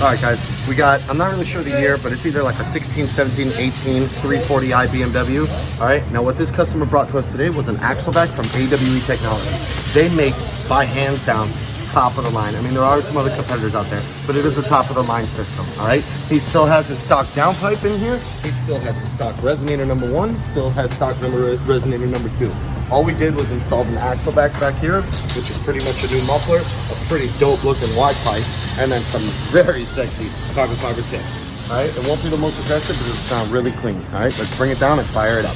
All right, guys, we got, I'm not really sure the year, but it's either like a 16, 17, 18, 340i BMW. All right, now what this customer brought to us today was an AXLEBACK from AWE Technology. They make, by hands down, top of the line. I mean, there are some other competitors out there, but it is a top of the line system, all right? He still has his stock downpipe in here. He still has his stock resonator number 1, still has stock resonator number 2. All we did was install an AXLEBACK back here, which is pretty much a new muffler, a pretty dope looking wide pipe, and then some very sexy carbon fiber tips. All right, it won't be the most aggressive, but it'll sound really clean. All right, let's bring it down and fire it up.